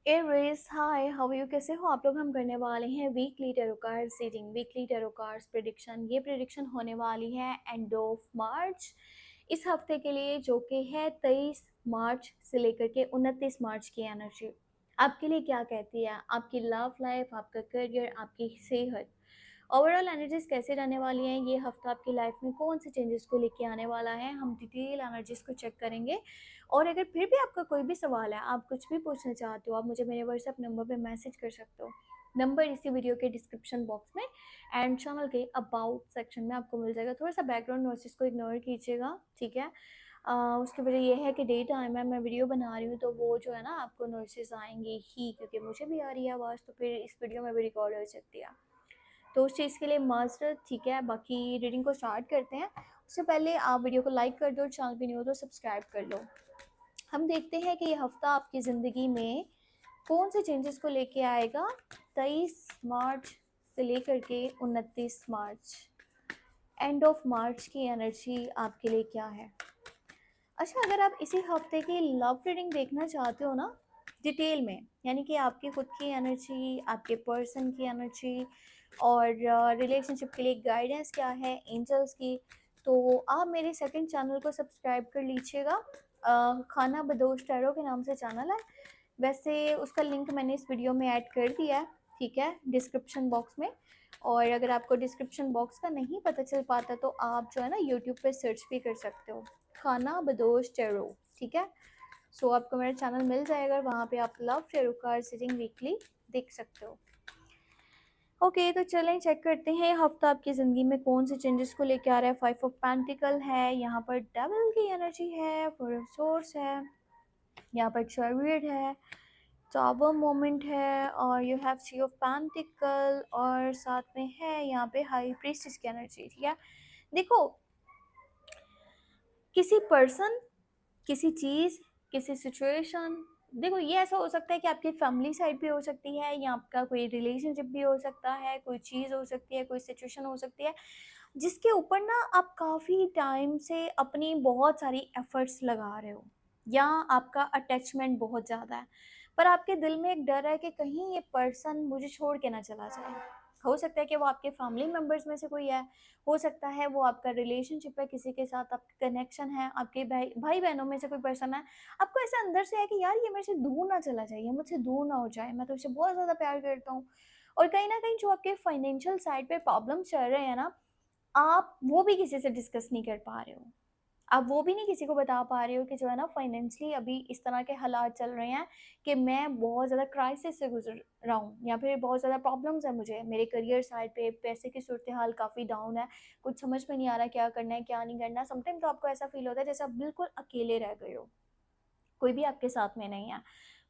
Aries hi, how you, कैसे हो आप लोग। हम करने वाले हैं weekly tarot card reading, weekly tarot cards prediction. ये प्रेडिक्शन होने वाली है एंड ऑफ मार्च, इस हफ्ते के लिए, जो कि है 23 मार्च से लेकर के 29 मार्च की एनर्जी आपके लिए क्या कहती है। आपकी लव लाइफ, आपका करियर, आपकी सेहत, ओवरऑल एनर्जीज कैसे रहने वाली हैं। ये हफ्ता आपकी लाइफ में कौन से चेंजेस को लेके आने वाला है, हम डिटेल एनर्जीज को चेक करेंगे। और अगर फिर भी आपका कोई भी सवाल है, आप कुछ भी पूछना चाहते हो, आप मुझे मेरे व्हाट्सएप नंबर पे मैसेज कर सकते हो। नंबर इसी वीडियो के डिस्क्रिप्शन बॉक्स में एंड चैनल के अबाउट सेक्शन में आपको मिल जाएगा। थोड़ा सा बैकग्राउंड नॉइसेस को इग्नोर कीजिएगा, ठीक है। उसकी वजह यह है कि डे टाइम है, मैं वीडियो बना रही हूँ, तो वो जो है ना, आपको नॉइसेस आएंगे ही, क्योंकि मुझे भी आ रही है आवाज़, तो फिर इस वीडियो में भी रिकॉर्ड हो सकती है, तो उस चीज़ के लिए मस्ट, ठीक है। बाकी रीडिंग को स्टार्ट करते हैं। उससे पहले आप वीडियो को लाइक कर दो और चैनल पे नहीं हो तो सब्सक्राइब कर लो। हम देखते हैं कि ये हफ्ता आपकी ज़िंदगी में कौन से चेंजेस को लेके आएगा 23 मार्च से लेकर के 29 मार्च। एंड ऑफ मार्च की एनर्जी आपके लिए क्या है। अच्छा, अगर आप इसी हफ्ते की लव रीडिंग देखना चाहते हो ना, डिटेल में, यानी कि आपकी खुद की एनर्जी, आपके पर्सन की एनर्जी और रिलेशनशिप के लिए गाइडेंस क्या है एंजल्स की, तो आप मेरे सेकंड चैनल को सब्सक्राइब कर लीजिएगा। खाना बदोश टैरो के नाम से चैनल है। वैसे उसका लिंक मैंने इस वीडियो में ऐड कर दिया है, ठीक है, डिस्क्रिप्शन बॉक्स में। और अगर आपको डिस्क्रिप्शन बॉक्स का नहीं पता चल पाता तो आप जो है ना यूट्यूब पे सर्च भी कर सकते हो, खाना बदोश टैरो, ठीक है। सो आपको मेरा चैनल मिल जाएगा, वहाँ पे आप love tarot card reading weekly देख सकते हो। ओके, तो चलें चेक करते हैं हफ्ता आपकी ज़िंदगी में कौन से चेंजेस को लेके आ रहा है। 5 ऑफ पेंटिकल है, यहाँ पर डेविल की एनर्जी है, 4 ऑफ सोर्स है, यहाँ पर चैरियट है, टावर मोमेंट है, और यू हैव 3 ऑफ पेंटिकल, और साथ में है यहाँ पे हाई प्रीस्टेस की एनर्जी, ठीक है। देखो, किसी पर्सन, किसी चीज़, किसी सिचुएशन, देखो ये ऐसा हो सकता है कि आपकी फैमिली साइड भी हो सकती है, या आपका कोई रिलेशनशिप भी हो सकता है, कोई चीज़ हो सकती है, कोई सिचुएशन हो सकती है, जिसके ऊपर ना आप काफ़ी टाइम से अपनी बहुत सारी एफर्ट्स लगा रहे हो, या आपका अटैचमेंट बहुत ज़्यादा है, पर आपके दिल में एक डर है कि कहीं ये पर्सन मुझे छोड़ के ना चला जाए। हो सकता है कि वो आपके फैमिली मेम्बर्स में से कोई है, हो सकता है वो आपका रिलेशनशिप है, किसी के साथ आपका कनेक्शन है, आपके भाई भाई बहनों में से कोई पर्सन है। आपको ऐसा अंदर से है कि यार ये मेरे से दूर ना चला जाए, ये मुझसे दूर ना हो जाए, मैं तो इसे बहुत ज़्यादा प्यार करता हूँ। और कहीं ना कहीं जो आपके फाइनेंशियल साइड पे प्रॉब्लम चल रहे हैं ना, आप वो भी किसी से डिस्कस नहीं कर पा रहे हो। आप वो भी नहीं किसी को बता पा रहे हो कि जो है ना, फाइनेंशियली अभी इस तरह के हालात चल रहे हैं कि मैं बहुत ज़्यादा क्राइसिस से गुजर रहा हूँ, या फिर बहुत ज़्यादा प्रॉब्लम्स है मुझे, मेरे करियर साइड पे पैसे की सूरत हाल काफ़ी डाउन है, कुछ समझ में नहीं आ रहा क्या करना है क्या नहीं करना। समटाइम तो आपको ऐसा फील होता है जैसे आप बिल्कुल अकेले रह गए हो, कोई भी आपके साथ में नहीं है।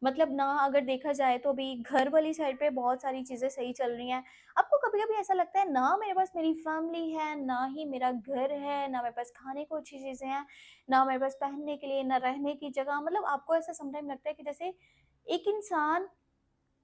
मतलब ना, अगर देखा जाए तो अभी घर वाली साइड पे बहुत सारी चीज़ें सही चल रही हैं। आपको कभी-कभी ऐसा लगता है ना, मेरे पास मेरी फैमिली है, ना ही मेरा घर है, ना मेरे पास खाने को अच्छी चीज़ें हैं, ना मेरे पास पहनने के लिए, ना रहने की जगह। मतलब आपको ऐसा समटाइम लगता है कि जैसे एक इंसान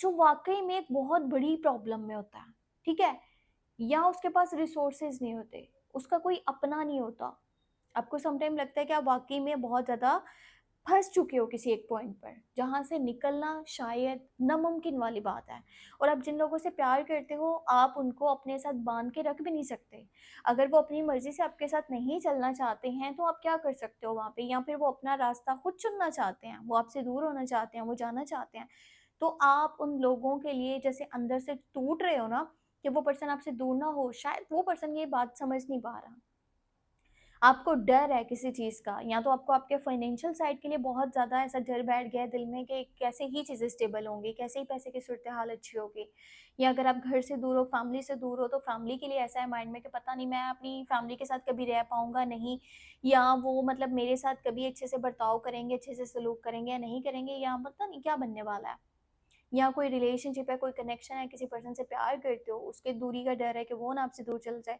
जो वाक़ई में एक बहुत बड़ी प्रॉब्लम में होता है, ठीक है? या उसके पास रिसोर्सेज़ नहीं होते, उसका कोई अपना नहीं होता। आपको समटाइम लगता है कि आप वाक़ई में बहुत ज़्यादा फँस चुके हो किसी एक पॉइंट पर, जहाँ से निकलना शायद नामुमकिन वाली बात है। और आप जिन लोगों से प्यार करते हो, आप उनको अपने साथ बाँध के रख भी नहीं सकते। अगर वो अपनी मर्ज़ी से आपके साथ नहीं चलना चाहते हैं, तो आप क्या कर सकते हो वहाँ पे? या फिर वो अपना रास्ता खुद चुनना चाहते हैं, वो आपसे दूर होना चाहते हैं, वो जाना चाहते हैं। तो आप उन लोगों के लिए जैसे अंदर से टूट रहे हो ना, कि वो पर्सन आपसे दूर ना हो, शायद वो पर्सन ये बात समझ नहीं पा रहा। आपको डर है किसी चीज़ का, या तो आपको आपके फाइनेंशियल साइड के लिए बहुत ज़्यादा ऐसा डर बैठ गया है दिल में कि कैसे ही चीज़ें स्टेबल होंगी, कैसे ही पैसे की सूरत हाल अच्छी होगी। या अगर आप घर से दूर हो, फैमिली से दूर हो, तो फैमिली के लिए ऐसा है माइंड में कि पता नहीं मैं अपनी फैमिली के साथ कभी रह पाऊँगा नहीं, या वो मतलब मेरे साथ कभी अच्छे से बर्ताव करेंगे, अच्छे से सलूक करेंगे या नहीं करेंगे, या पता नहीं क्या बनने वाला है। या कोई रिलेशनशिप है, कोई कनेक्शन है, किसी पर्सन से प्यार करते हो, उसके दूरी का डर है कि वो ना आपसे दूर चल जाए।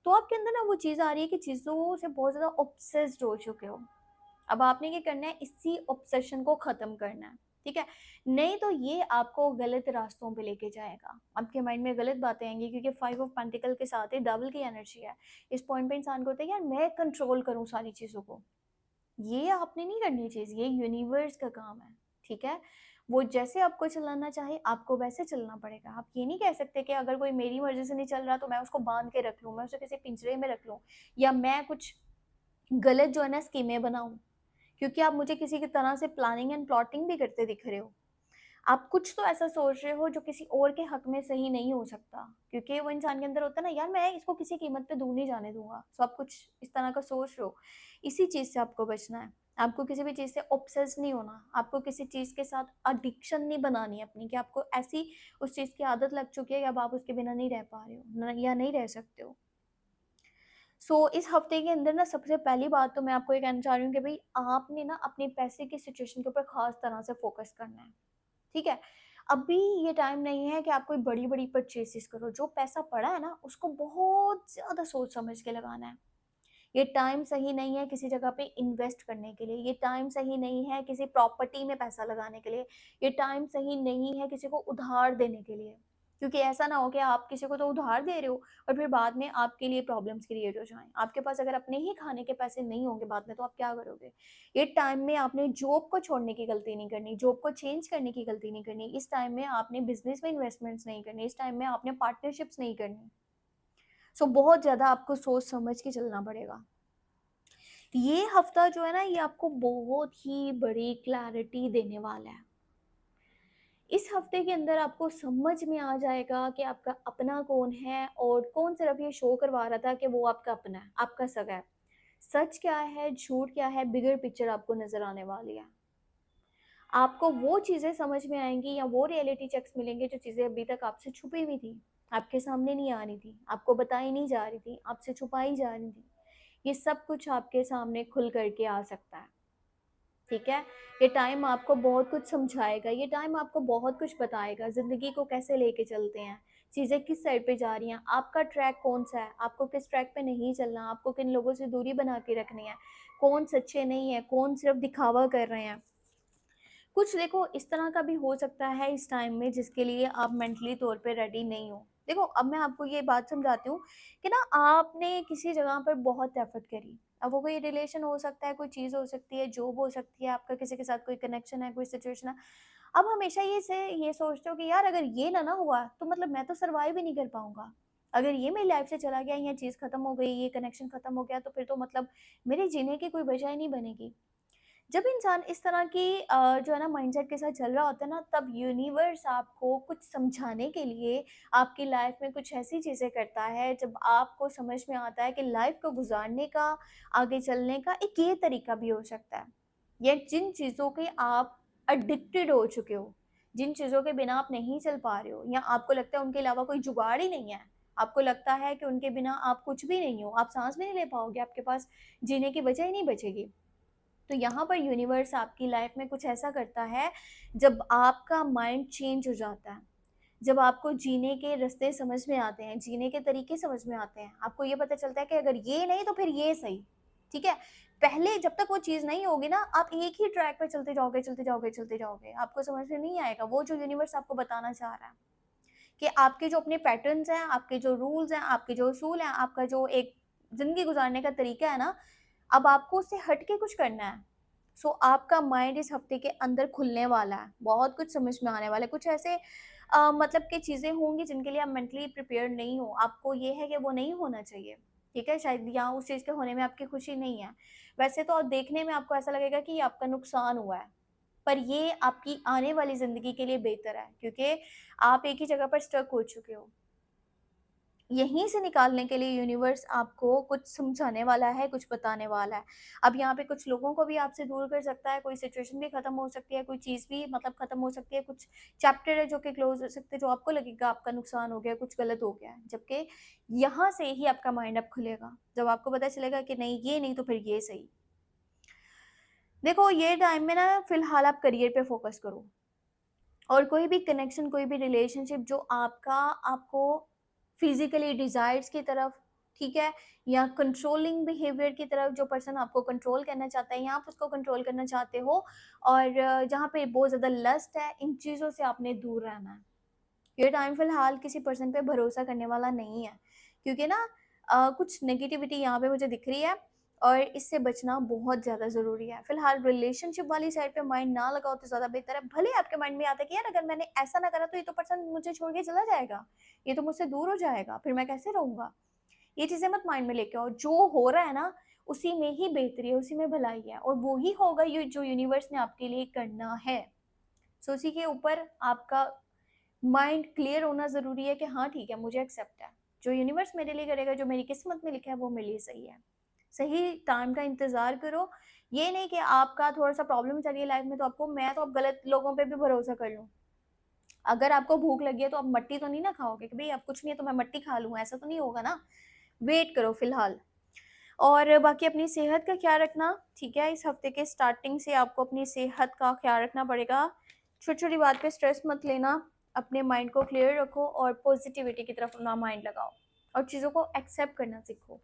तो आपके अंदर ना वो चीज़ आ रही है कि चीज़ों से बहुत ज़्यादा ऑब्सेस्ड हो चुके हो। अब आपने क्या करना है, इसी ऑब्सेशन को ख़त्म करना है, ठीक है? नहीं तो ये आपको गलत रास्तों पे लेके जाएगा। आपके माइंड में गलत बातें आएँगी, क्योंकि 5 ऑफ पेंटिकल के साथ ही डबल की एनर्जी है। इस पॉइंट पे इंसान को होता है यार, मैं कंट्रोल करूँ सारी चीज़ों को। ये आपने नहीं करनी चीज़, ये यूनिवर्स का काम है, ठीक है? वो जैसे आपको चलाना चाहे आपको वैसे चलना पड़ेगा। आप ये नहीं कह सकते कि अगर कोई मेरी मर्ज़ी से नहीं चल रहा तो मैं उसको बाँध के रख लूँ, मैं उसे किसी पिंजरे में रख लूँ या मैं कुछ गलत जो है ना स्कीमें बनाऊँ। क्योंकि आप मुझे किसी की तरह से प्लानिंग एंड प्लॉटिंग भी करते दिख रहे हो। आप कुछ तो ऐसा सोच रहे हो जो किसी और के हक में सही नहीं हो सकता, क्योंकि वो इंसान के अंदर होता है ना, यार मैं इसको किसी कीमत पे दूर नहीं जाने दूँगा। सो आप कुछ इस तरह का सोच रहे हो। इसी चीज़ से आपको बचना है। आपको किसी भी चीज़ से ऑब्सेस नहीं होना। आपको किसी चीज़ के साथ एडिक्शन नहीं बनानी है अपनी कि आपको ऐसी उस चीज़ की आदत लग चुकी है कि अब आप उसके बिना नहीं रह पा रहे हो न या नहीं रह सकते हो। इस हफ्ते के अंदर ना सबसे पहली बात तो मैं आपको ये कहना चाह रही हूँ कि भई आपने ना अपने पैसे की सिचुएशन के ऊपर ख़ास तरह से फ़ोकस करना है। ठीक है? अभी ये टाइम नहीं है कि आप कोई बड़ी-बड़ी परचेज़ेज़ करो, जो पैसा पड़ा है ना उसको बहुत ज़्यादा सोच समझ के लगाना है। ये टाइम सही नहीं है किसी जगह पे इन्वेस्ट करने के लिए, ये टाइम सही नहीं है किसी प्रॉपर्टी में पैसा लगाने के लिए, ये टाइम सही नहीं है किसी को उधार देने के लिए। क्योंकि ऐसा ना हो कि आप किसी को तो उधार दे रहे हो और फिर बाद में आपके लिए प्रॉब्लम्स क्रिएट हो जाएँ। आपके पास अगर अपने ही खाने के पैसे नहीं होंगे बाद में तो आप क्या करोगे? ये टाइम में आपने जॉब को छोड़ने की गलती नहीं करनी, जॉब को चेंज करने की गलती नहीं करनी, इस टाइम में आपने बिज़नेस में इन्वेस्टमेंट्स नहीं करनी, इस टाइम में आपने पार्टनरशिप्स नहीं करनी। बहुत ज़्यादा आपको सोच समझ के चलना पड़ेगा। ये हफ्ता जो है ना ये आपको बहुत ही बड़ी क्लैरिटी देने वाला है। इस हफ्ते के अंदर आपको समझ में आ जाएगा कि आपका अपना कौन है और कौन सिर्फ ये शो करवा रहा था कि वो आपका अपना है, आपका सगा है। सच क्या है, झूठ क्या है, बिगर पिक्चर आपको नज़र आने वाली है। आपको वो चीज़ें समझ में आएँगी या वो रियलिटी चेक्स मिलेंगे जो चीज़ें अभी तक आपसे छुपी हुई थी, आपके सामने नहीं आ रही थी, आपको बताई नहीं जा रही थी, आपसे छुपाई जा रही थी। ये सब कुछ आपके सामने खुल कर के आ सकता है। ठीक है? ये टाइम आपको बहुत कुछ समझाएगा, ये टाइम आपको बहुत कुछ बताएगा, ज़िंदगी को कैसे लेके चलते हैं, चीज़ें किस साइड पे जा रही हैं, आपका ट्रैक कौन-सा है, आपको किस ट्रैक पे नहीं चलना, आपको किन लोगों से दूरी बना के रखनी है, कौन सच्चे नहीं है, कौन सिर्फ़ दिखावा कर रहे हैं। कुछ देखो इस तरह का भी हो सकता है इस टाइम में जिसके लिए आप मेंटली तौर पे रेडी नहीं हो। देखो अब मैं आपको ये बात समझाती हूँ कि ना आपने किसी जगह पर बहुत एफर्ट करी। अब वो कोई रिलेशन हो सकता है, कोई चीज़ हो सकती है, जॉब हो सकती है, आपका किसी के साथ कोई कनेक्शन है, कोई सिचुएशन है। अब हमेशा ये सोचते हो कि यार अगर ये ना हुआ तो मतलब मैं तो सर्वाइव ही नहीं कर पाऊँगा। अगर ये मेरी लाइफ से चला गया, ये चीज़ खत्म हो गई, ये कनेक्शन खत्म हो गया तो फिर तो मतलब मेरे जीने की कोई वजह ही नहीं बनेगी। जब इंसान इस तरह की जो है ना माइंडसेट के साथ चल रहा होता है ना, तब यूनिवर्स आपको कुछ समझाने के लिए आपकी लाइफ में कुछ ऐसी चीज़ें करता है जब आपको समझ में आता है कि लाइफ को गुजारने का, आगे चलने का एक ये तरीका भी हो सकता है। या जिन चीज़ों के आप एडिक्टेड हो चुके हो, जिन चीज़ों के बिना आप नहीं चल पा रहे हो या आपको लगता है उनके अलावा कोई जुगाड़ ही नहीं है, आपको लगता है कि उनके बिना आप कुछ भी नहीं हो, आप सांस भी नहीं ले पाओगे, आपके पास जीने की वजह ही नहीं बचेगी। तो यहाँ पर यूनिवर्स आपकी लाइफ में कुछ ऐसा करता है जब आपका माइंड चेंज हो जाता है, जब आपको जीने के रास्ते समझ में आते हैं, जीने के तरीके समझ में आते हैं, आपको ये पता चलता है कि अगर ये नहीं तो फिर ये सही। ठीक है? पहले जब तक वो चीज़ नहीं होगी ना, आप एक ही ट्रैक पे चलते जाओगे, चलते जाओगे, चलते जाओगे, आपको समझ में नहीं आएगा वो जो यूनिवर्स आपको बताना चाह रहा है कि आपके जो अपने पैटर्न्स हैं, आपके जो रूल्स हैं, आपके जो उसूल हैं, आपका जो एक ज़िंदगी गुज़ारने का तरीका है ना, अब आपको उससे हट के कुछ करना है। आपका माइंड इस हफ्ते के अंदर खुलने वाला है, बहुत कुछ समझ में आने वाला है। कुछ ऐसे मतलब की चीज़ें होंगी जिनके लिए आप मेंटली प्रिपेयर्ड नहीं हो, आपको ये है कि वो नहीं होना चाहिए, ठीक है? शायद या उस चीज़ के होने में आपकी खुशी नहीं है। वैसे तो देखने में आपको ऐसा लगेगा कि ये आपका नुकसान हुआ है, पर ये आपकी आने वाली ज़िंदगी के लिए बेहतर है क्योंकि आप एक ही जगह पर स्टक हो चुके हो। यहीं से निकालने के लिए यूनिवर्स आपको कुछ समझाने वाला है, कुछ बताने वाला है। अब यहाँ पे कुछ लोगों को भी आपसे दूर कर सकता है, कोई सिचुएशन भी खत्म हो सकती है, कोई चीज़ भी मतलब खत्म हो सकती है, कुछ चैप्टर है जो कि क्लोज़ हो सकते हैं, जो आपको लगेगा आपका नुकसान हो गया, कुछ गलत हो गया है। जबकि यहाँ से ही आपका माइंड अब खुलेगा, जब आपको पता चलेगा कि नहीं ये नहीं तो फिर ये सही। देखो ये टाइम में ना फिलहाल आप करियर पे फ़ोकस करो। और कोई भी कनेक्शन, कोई भी रिलेशनशिप जो आपका आपको फिज़िकली डिज़ायर्स की तरफ, ठीक है? या कंट्रोलिंग बिहेवियर की तरफ, जो पर्सन आपको कंट्रोल करना चाहता है या आप उसको कंट्रोल करना चाहते हो और जहाँ पे बहुत ज़्यादा लस्ट है, इन चीज़ों से आपने दूर रहना है। ये टाइम फ़िलहाल किसी पर्सन पे भरोसा करने वाला नहीं है क्योंकि ना कुछ नेगेटिविटी यहाँ पे मुझे दिख रही है और इससे बचना बहुत ज़्यादा ज़रूरी है। फिलहाल रिलेशनशिप वाली साइड पे माइंड ना लगाओ तो ज़्यादा बेहतर है। भले ही आपके माइंड में आता है कि यार अगर मैंने ऐसा ना करा तो ये तो पर्सन मुझे छोड़ के चला जाएगा, ये तो मुझसे दूर हो जाएगा, फिर मैं कैसे रहूँगा? ये चीज़ें मत माइंड में लेके आओ। जो हो रहा है ना, उसी में ही बेहतरी है, उसी में भलाई है और वो ही होगा ये जो यूनिवर्स ने आपके लिए करना है। सो उसी के ऊपर आपका माइंड क्लियर होना ज़रूरी है कि हाँ ठीक है, मुझे एक्सेप्ट है। जो यूनिवर्स मेरे लिए करेगा, जो मेरी किस्मत में लिखा है वो मेरे लिए सही है। सही टाइम का इंतज़ार करो। ये नहीं कि आपका थोड़ा-सा प्रॉब्लम चल रही है लाइफ में तो अब गलत लोगों पे भी भरोसा कर लूँ। अगर आपको भूख लगी है तो आप मट्टी तो नहीं ना खाओगे कि भई अब कुछ नहीं है तो मैं मट्टी खा लूँ, ऐसा तो नहीं होगा ना। वेट करो फिलहाल। और बाकी अपनी सेहत का ख़्याल रखना, ठीक है? इस हफ़्ते के स्टार्टिंग से आपको अपनी सेहत का ख़्याल रखना पड़ेगा। छोटी-छोटी बात पे स्ट्रेस मत लेना, अपने माइंड को क्लियर रखो और पॉज़िटिविटी की तरफ अपना माइंड लगाओ और चीज़ों को एक्सेप्ट करना सीखो।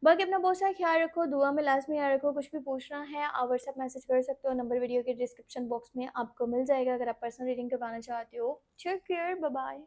बाकी अपना बहुत सारा ख़्याल रखो, दुआ में लाज़मी याद रखो। कुछ भी पूछना है आप व्हाट्सएप मैसेज कर सकते हो, नंबर वीडियो के डिस्क्रिप्शन बॉक्स में आपको मिल जाएगा अगर आप पर्सनल रीडिंग करवाना चाहते हो। Take care, bye bye.